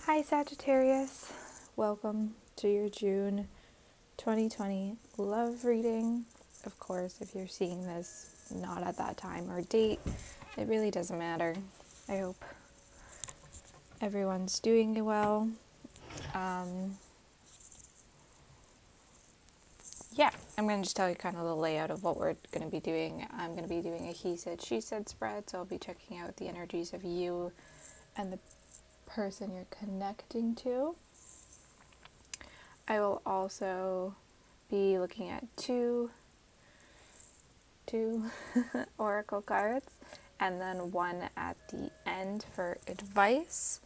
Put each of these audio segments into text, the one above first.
Hi Sagittarius, welcome to your June 2020 love reading. Of course, if you're seeing this not at that time or date, it really doesn't matter. I hope everyone's doing well. I'm going to just tell you kind of the layout of what we're going to be doing. I'm going to be doing a he said, she said spread, so I'll be checking out the energies of you and the person you're connecting to. I will also be looking at two oracle cards and then one at the end for advice.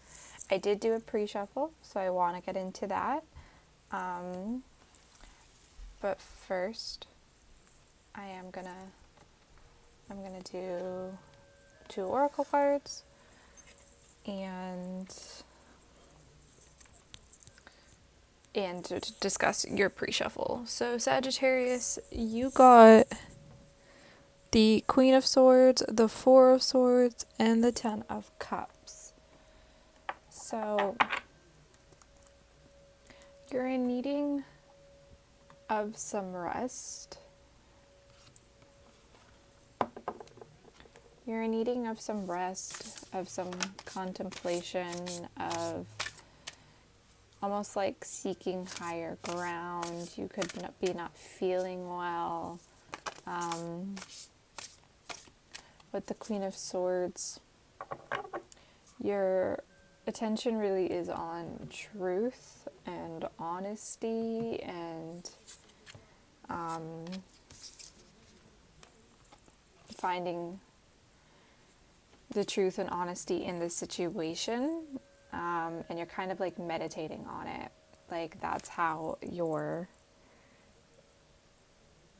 I did do a pre-shuffle, so I want to get into that. But first, I'm gonna do two oracle cards and to discuss your pre-shuffle. So Sagittarius, you got the Queen of Swords, the Four of Swords, and the Ten of Cups. So you're in needing of some rest. You're in needing of some rest, of some contemplation, of almost like seeking higher ground. You could be not feeling well. With the Queen of Swords, your attention really is on truth and honesty and finding the truth and honesty in this situation, and you're kind of like meditating on it. Like that's how you're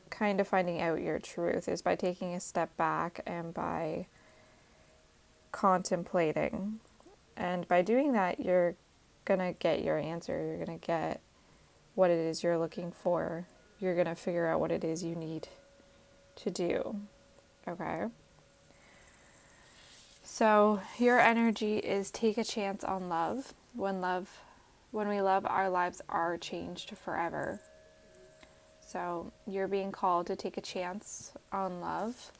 kind of finding out your truth, is by taking a step back and by contemplating. And by doing that, you're gonna get your answer. You're gonna get what it is you're looking for. You're gonna figure out what it is you need to do. Okay? So your energy is take a chance on love. When we love, our lives are changed forever. So you're being called to take a chance on love,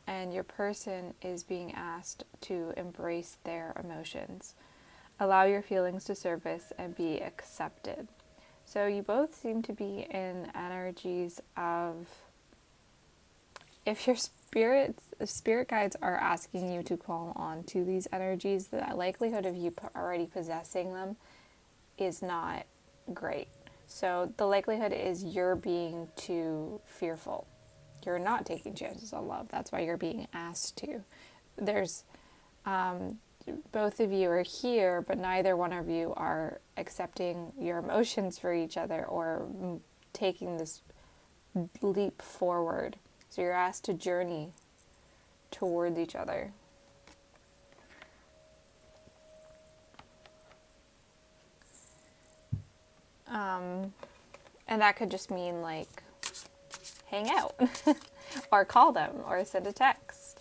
and your person is being asked to embrace their emotions. Allow your feelings to surface and be accepted. So you both seem to be in energies of, if your spirit guides are asking you to call on to these energies, the likelihood of you already possessing them is not great. So the likelihood is you're being too fearful. You're not taking chances on love. That's why you're being asked to. There's both of you are here, but neither one of you are accepting your emotions for each other or taking this leap forward. So you're asked to journey towards each other. And that could just mean like hang out or call them or send a text.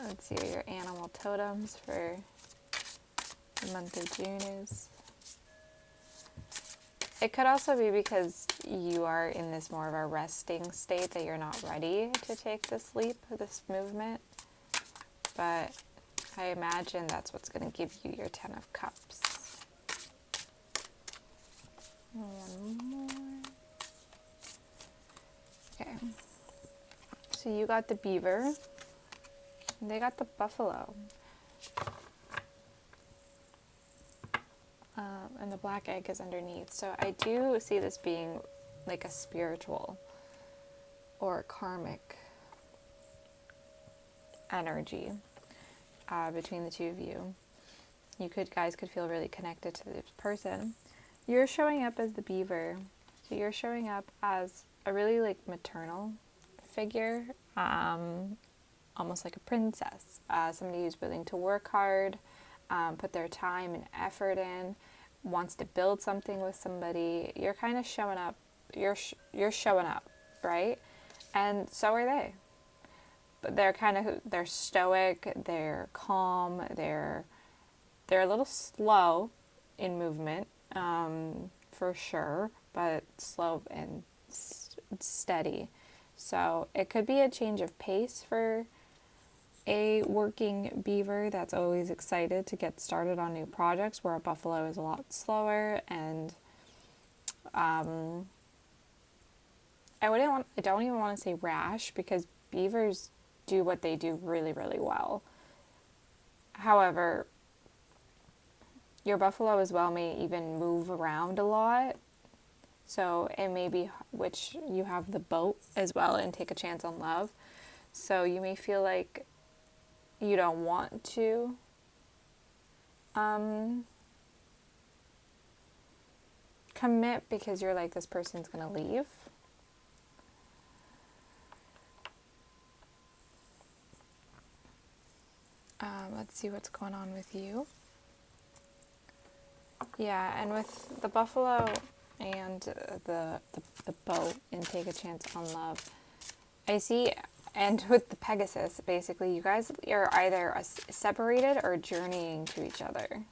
Let's see what your animal totems for the month of June is. It could also be because you are in this more of a resting state, that you're not ready to take this leap, this movement. But I imagine that's what's going to give you your Ten of Cups. One more. Okay. So you got the beaver. And they got the buffalo. And the black egg is underneath. So I do see this being like a spiritual or karmic energy between the two of you. You guys could feel really connected to this person. You're showing up as the beaver. So you're showing up as a really like maternal figure, almost like a princess, somebody who's willing to work hard, put their time and effort in, wants to build something with somebody. You're kind of showing up. You're showing up, right? And so are they. But they're stoic, they're calm, they're a little slow, in movement, for sure, but slow and steady. So it could be a change of pace for a working beaver that's always excited to get started on new projects, where a buffalo is a lot slower. And I don't even want to say rash, because beavers do what they do really, really well. However, your buffalo as well may even move around a lot. So it may be, which you have the boat as well, and take a chance on love. So you may feel like you don't want to commit, because you're like, this person's going to leave. Let's see what's going on with you. Yeah, and with the buffalo and the boat and take a chance on love, I see, and with the Pegasus, basically, you guys are either separated or journeying to each other.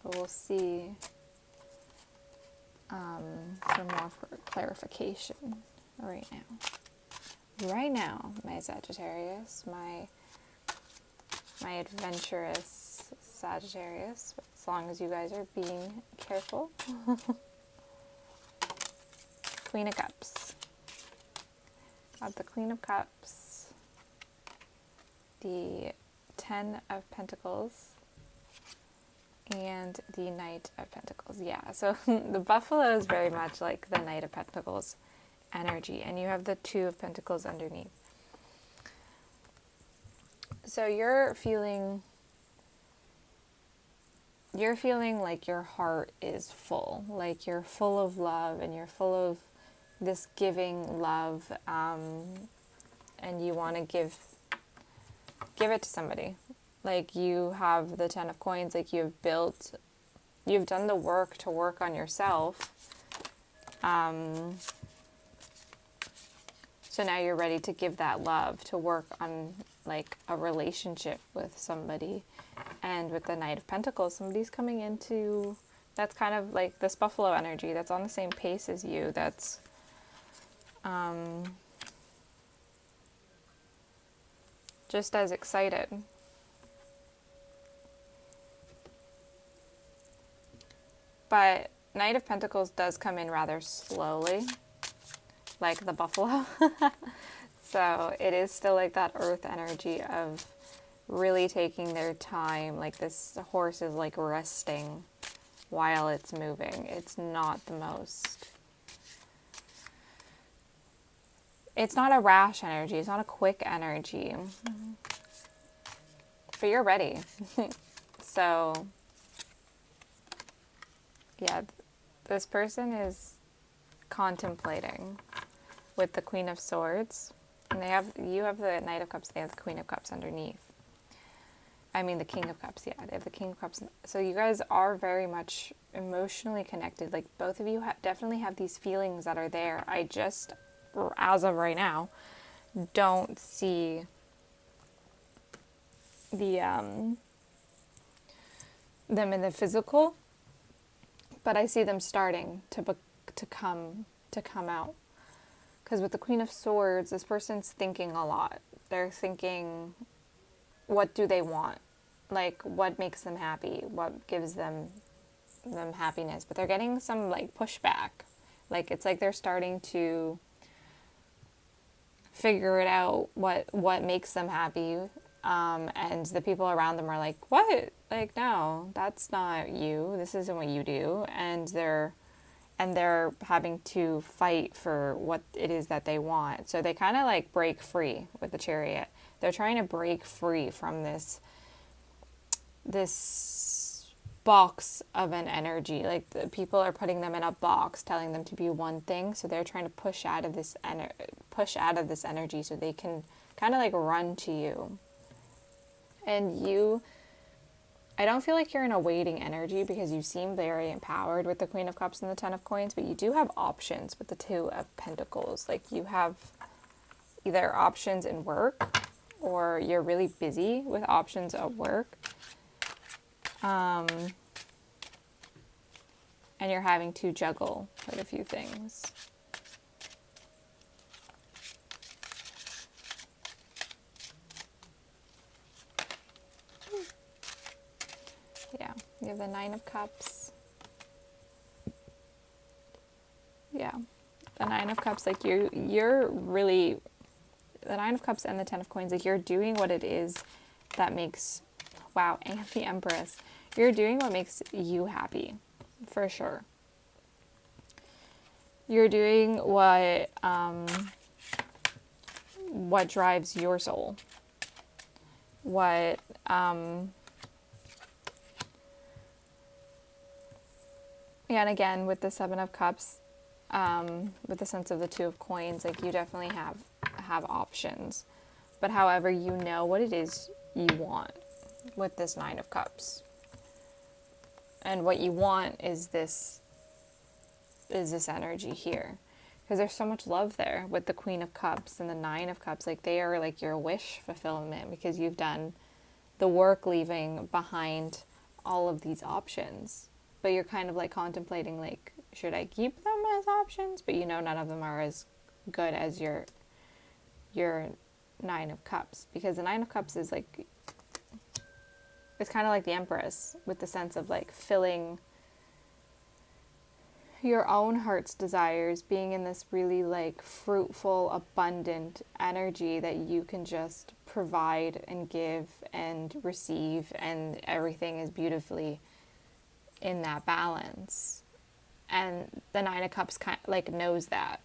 But we'll see some more for clarification right now. Right now, my Sagittarius, my adventurous Sagittarius, as long as you guys are being careful. Queen of Cups. Got the Queen of Cups, the 10 of Pentacles, and the Knight of Pentacles. Yeah, so the buffalo is very much like the Knight of Pentacles energy, and you have the 2 of Pentacles underneath. So you're feeling like your heart is full, like you're full of love, and you're full of this giving love, and you want to give it to somebody. Like, you have the 10 of Coins, like you've done the work to work on yourself. So now you're ready to give that love, to work on like a relationship with somebody. And with the Knight of Pentacles, somebody's coming into, that's kind of like this buffalo energy, that's on the same pace as you, that's just as excited. But Knight of Pentacles does come in rather slowly, like the buffalo. So it is still like that earth energy of really taking their time. Like, this horse is like resting while it's moving. It's not the most, it's not a rash energy. It's not a quick energy. But you're ready. So yeah, this person is contemplating with the Queen of Swords. And you have the Knight of Cups, they have the Queen of Cups underneath. I mean the King of Cups, yeah, they have the King of Cups. So you guys are very much emotionally connected. Like, both of you definitely have these feelings that are there. I just, as of right now, don't see the them in the physical, but I see them starting to come out. Because with the Queen of Swords, this person's thinking a lot. They're thinking, what do they want? Like, what makes them happy? What gives them happiness? But they're getting some, like, pushback. Like, it's like they're starting to figure it out, what makes them happy. And the people around them are like, what? Like, no, that's not you. This isn't what you do. And they're having to fight for what it is that they want. So they kind of like break free with the Chariot. They're trying to break free from this box of an energy. Like, the people are putting them in a box, telling them to be one thing. So they're trying to push out of this energy so they can kind of like run to you. And I don't feel like you're in a waiting energy, because you seem very empowered with the Queen of Cups and the 10 of Coins, but you do have options with the 2 of Pentacles. Like, you have either options in work, or you're really busy with options at work. And you're having to juggle quite a few things. Yeah, you have the Nine of Cups. Yeah, the Nine of Cups, like you're really, the Nine of Cups and the Ten of Coins, like you're doing what it is that makes, wow, and the Empress, you're doing what makes you happy, for sure. You're doing what drives your soul, what and again with the Seven of Cups, with the sense of the Two of Coins, like you definitely have options, but however, you know what it is you want with this Nine of Cups, and what you want is this energy here, because there's so much love there with the Queen of Cups and the Nine of Cups. Like they are like your wish fulfillment, because you've done the work leaving behind all of these options, but you're kind of like contemplating, like, should I keep them as options? But you know none of them are as good as your Nine of Cups, because the Nine of Cups is like, it's kind of like the Empress, with the sense of like filling your own heart's desires, being in this really like fruitful, abundant energy that you can just provide and give and receive, and everything is beautifully in that balance. And the Nine of Cups kind of like knows that.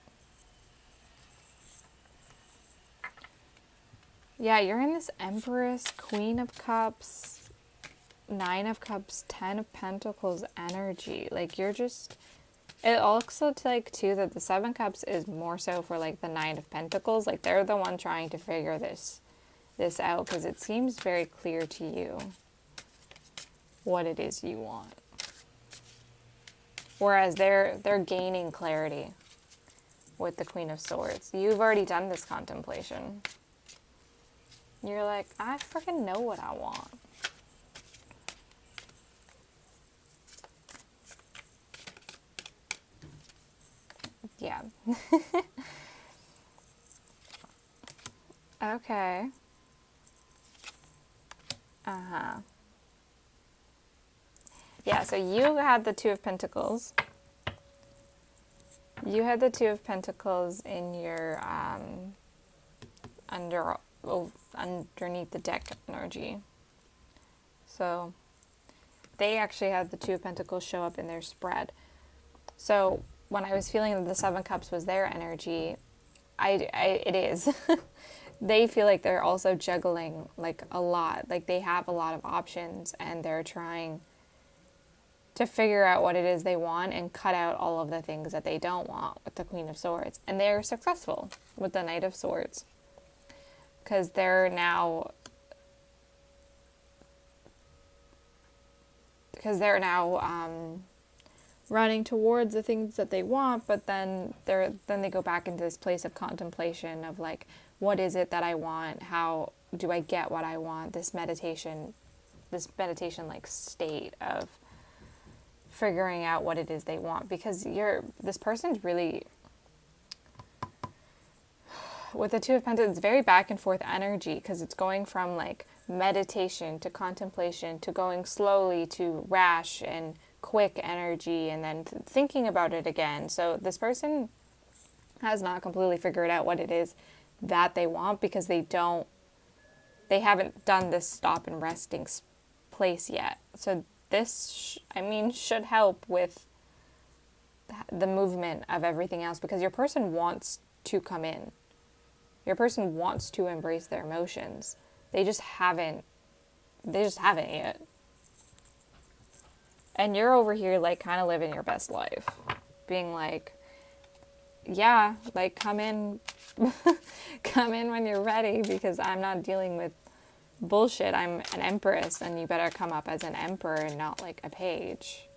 Yeah, you're in this Empress, Queen of Cups, Nine of Cups, Ten of Pentacles energy. Like you're just, it also like too that the Seven Cups is more so for like the Nine of Pentacles. Like they're the one trying to figure this out, because it seems very clear to you what it is you want. Whereas they're gaining clarity with the Queen of Swords. You've already done this contemplation. You're like, I freaking know what I want. Yeah. Okay. Uh-huh. Yeah, so you had the Two of Pentacles. You had the Two of Pentacles in your underneath the deck energy. So they actually had the Two of Pentacles show up in their spread. So when I was feeling that the Seven Cups was their energy, it is. They feel like they're also juggling like a lot. Like they have a lot of options, and they're trying to figure out what it is they want and cut out all of the things that they don't want with the Queen of Swords. And they're successful with the Knight of Swords, because they're now running towards the things that they want, but then they go back into this place of contemplation of like, what is it that I want? How do I get what I want? This meditation like state of figuring out what it is they want, because this person's really, with the Two of Pentacles, it's very back and forth energy, because it's going from like meditation to contemplation to going slowly to rash and quick energy, and then thinking about it again. So this person has not completely figured out what it is that they want, because they haven't done this stop and resting place yet. So this, should help with the movement of everything else, because your person wants to come in. Your person wants to embrace their emotions. They just haven't yet. And you're over here like kind of living your best life, being like, yeah, like come in when you're ready, because I'm not dealing with bullshit. I'm an empress, and you better come up as an emperor and not like a page.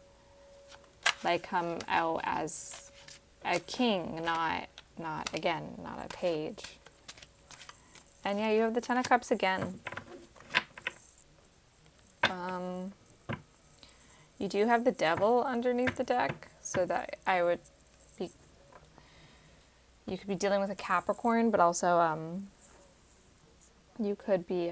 Like come out as a king, not a page. And yeah, you have the Ten of Cups again. You do have the Devil underneath the deck, so that you could be dealing with a Capricorn, but also you could be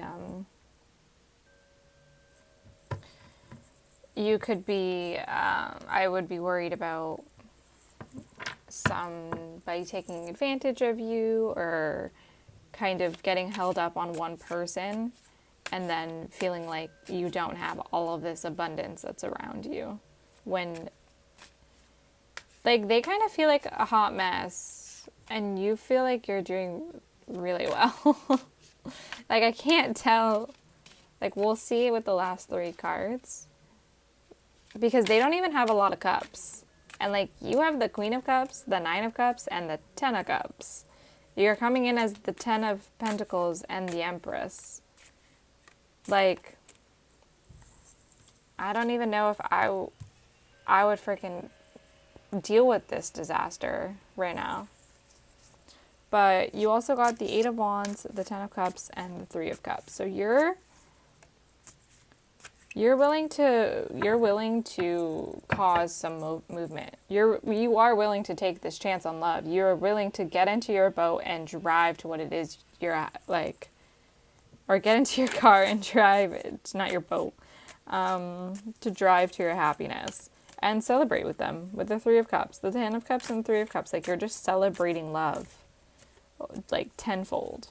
I would be worried about somebody taking advantage of you, or kind of getting held up on one person and then feeling like you don't have all of this abundance that's around you, when like they kind of feel like a hot mess and you feel like you're doing really well. Like, I can't tell, like, we'll see with the last 3 cards, because they don't even have a lot of cups. And like, you have the Queen of Cups, the 9 of Cups, and the 10 of Cups. You're coming in as the 10 of Pentacles and the Empress. Like, I don't even know if I would freaking deal with this disaster right now. But you also got the 8 of Wands, the 10 of Cups, and the 3 of Cups. So you're willing to cause some movement. You are willing to take this chance on love. You're willing to get into your boat and drive to what it is you're at, like, or get into your car and drive. It's not your boat. To drive to your happiness and celebrate with them, with the 3 of Cups, the 10 of Cups, and the 3 of Cups. Like, you're just celebrating love, like, tenfold.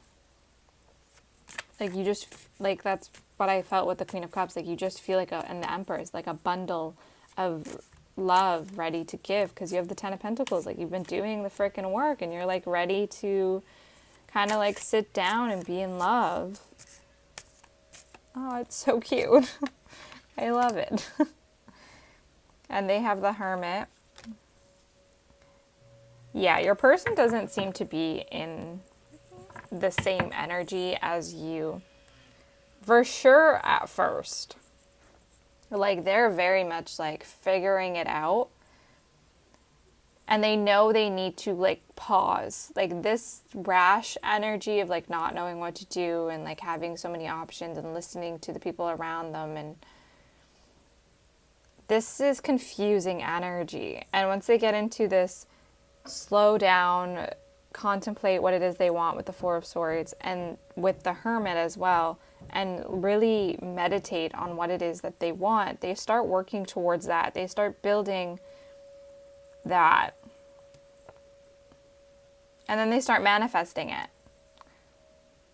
Like, you just, like, that's what I felt with the Queen of Cups. Like, you just feel like and the Empress, like a bundle of love ready to give, because you have the 10 of Pentacles. Like, you've been doing the freaking work and you're like ready to kind of like sit down and be in love. Oh, it's so cute. I love it. And they have the Hermit. Yeah, your person doesn't seem to be in the same energy as you, for sure, at first. Like, they're very much like figuring it out, and they know they need to like pause. Like, this rash energy of like not knowing what to do and like having so many options and listening to the people around them, and this is confusing energy. And once they get into this, slow down, contemplate what it is they want with the 4 of Swords and with the Hermit as well, and really meditate on what it is that they want, they start working towards that. They start building that. And then they start manifesting it.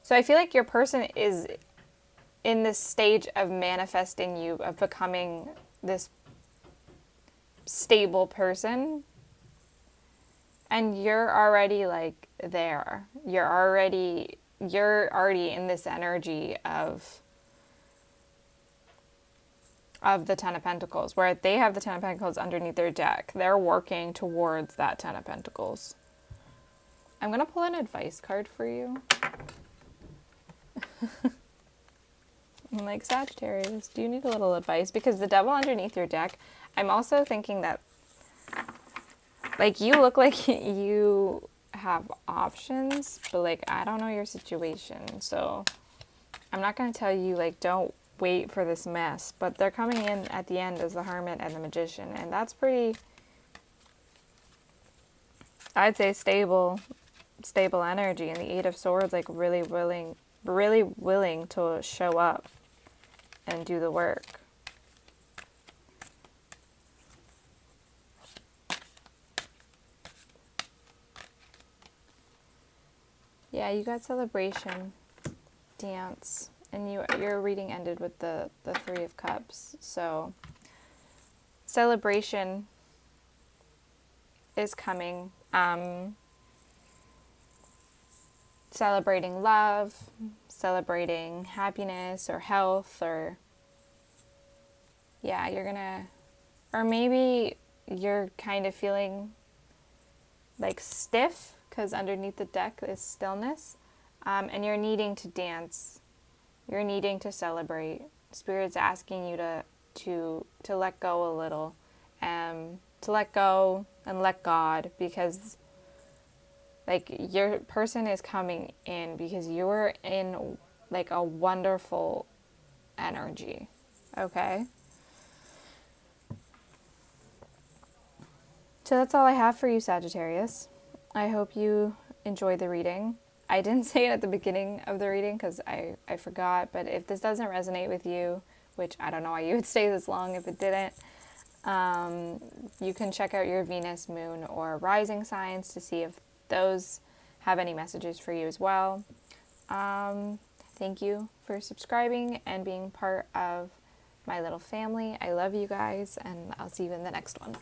So I feel like your person is in this stage of manifesting you, of becoming this stable person. And you're already like there. You're already in this energy of the 10 of Pentacles, where they have the 10 of Pentacles underneath their deck. They're working towards that 10 of Pentacles. I'm going to pull an advice card for you. I'm like, Sagittarius, do you need a little advice? Because the Devil underneath your deck, I'm also thinking that, like, you look like you have options, but like, I don't know your situation. So I'm not going to tell you, like, don't wait for this mess. But they're coming in at the end as the Hermit and the Magician. And that's pretty, I'd say, stable energy. And the 8 of Swords, like, really willing to show up and do the work. Yeah, you got celebration, dance, and your reading ended with the 3 of Cups. So celebration is coming. Celebrating love, celebrating happiness or health, or yeah, you're gonna, or maybe you're kind of feeling like stiff because underneath the deck is stillness, and you're needing to dance, you're needing to celebrate. Spirit's asking you to let go a little, to let go and let God, because Like, your person is coming in because you're in like a wonderful energy. Okay? So that's all I have for you, Sagittarius. I hope you enjoyed the reading. I didn't say it at the beginning of the reading because I forgot, but if this doesn't resonate with you, which I don't know why you would stay this long if it didn't, you can check out your Venus, Moon, or Rising signs to see if those have any messages for you as well. Thank you for subscribing and being part of my little family. I love you guys, and I'll see you in the next one.